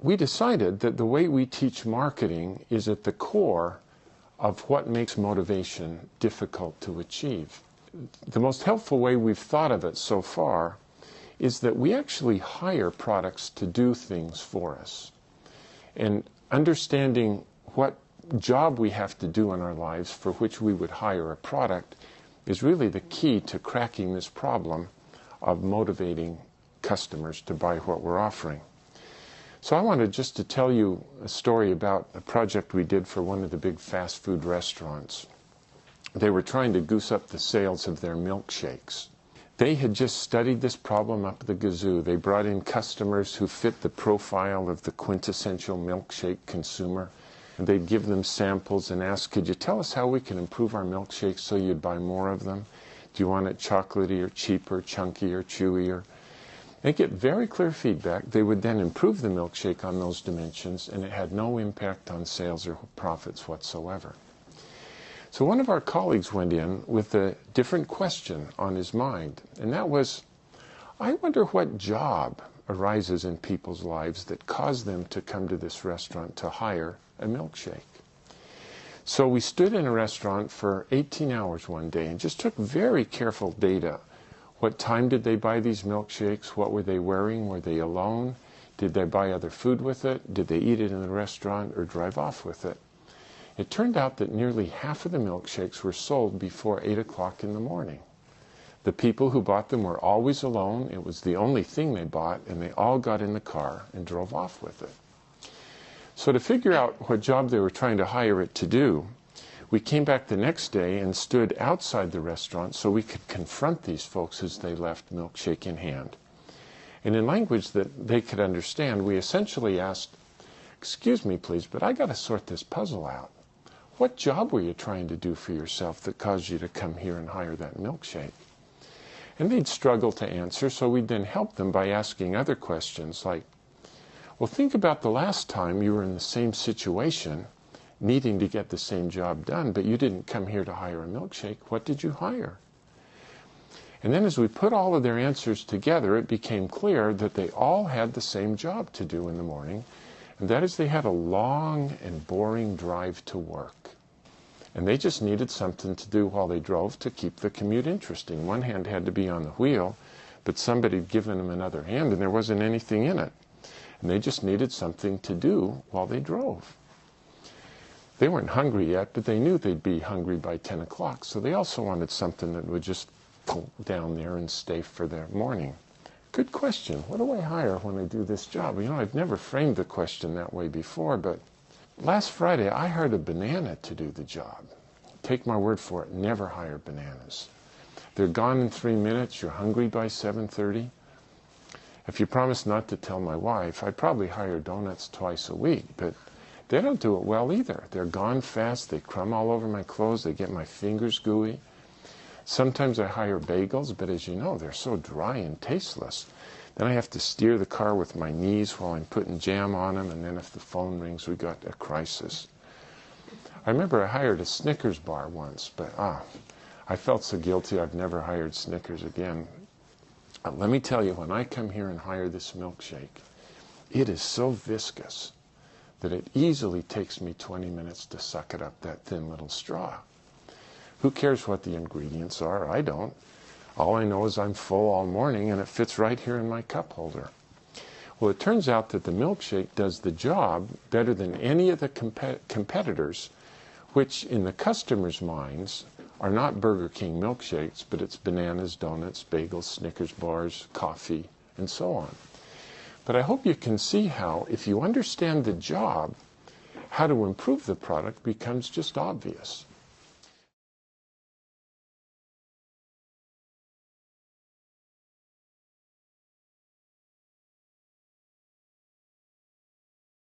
we decided that the way we teach marketing is at the core of what makes motivation difficult to achieve. The most helpful way we've thought of it so far is that we actually hire products to do things for us. And understanding what job we have to do in our lives for which we would hire a product is really the key to cracking this problem of motivating customers to buy what we're offering. So I wanted just to tell you a story about a project we did for one of the big fast food restaurants. They were trying to goose up the sales of their milkshakes. They had just studied this problem up the gazoo. They brought in customers who fit the profile of the quintessential milkshake consumer. And they'd give them samples and ask, could you tell us how we can improve our milkshakes so you'd buy more of them? Do you want it chocolatey or cheaper, chunky or chewier? They get very clear feedback. They would then improve the milkshake on those dimensions, and it had no impact on sales or profits whatsoever. So one of our colleagues went in with a different question on his mind, and that was, I wonder what job arises in people's lives that cause them to come to this restaurant to hire a milkshake. So we stood in a restaurant for 18 hours one day and just took very careful data. What time did they buy these milkshakes? What were they wearing? Were they alone? Did they buy other food with it? Did they eat it in the restaurant or drive off with it? It turned out that nearly half of the milkshakes were sold before 8 o'clock in the morning. The people who bought them were always alone. It was the only thing they bought, and they all got in the car and drove off with it. So to figure out what job they were trying to hire it to do, we came back the next day and stood outside the restaurant so we could confront these folks as they left, milkshake in hand. And in language that they could understand, we essentially asked, excuse me please, but I got to sort this puzzle out. What job were you trying to do for yourself that caused you to come here and hire that milkshake? And they'd struggle to answer, so we'd then help them by asking other questions like, well, think about the last time you were in the same situation, needing to get the same job done, but you didn't come here to hire a milkshake. What did you hire? And then as we put all of their answers together, it became clear that they all had the same job to do in the morning, and that is they had a long and boring drive to work. And they just needed something to do while they drove to keep the commute interesting. One hand had to be on the wheel, but somebody had given them another hand and there wasn't anything in it. And they just needed something to do while they drove. They weren't hungry yet, but they knew they'd be hungry by 10 o'clock, so they also wanted something that would just go down there and stay for their morning. Good question. What do I hire when I do this job? You know, I've never framed the question that way before, but last Friday I hired a banana to do the job. Take my word for it, never hire bananas. They're gone in 3 minutes, you're hungry by 7:30. If you promise not to tell my wife, I'd probably hire donuts twice a week, but they don't do it well either. They're gone fast, they crumb all over my clothes, they get my fingers gooey. Sometimes I hire bagels, but as you know, they're so dry and tasteless. Then I have to steer the car with my knees while I'm putting jam on them, and then if the phone rings, we got a crisis. I remember I hired a Snickers bar once, but I felt so guilty I've never hired Snickers again. Let me tell you, when I come here and hire this milkshake, it is so viscous that it easily takes me 20 minutes to suck it up that thin little straw. Who cares what the ingredients are? I don't. All I know is I'm full all morning and it fits right here in my cup holder. Well, it turns out that the milkshake does the job better than any of the competitors, which in the customer's minds are not Burger King milkshakes, but it's bananas, donuts, bagels, Snickers bars, coffee, and so on. But I hope you can see how, if you understand the job, how to improve the product becomes just obvious.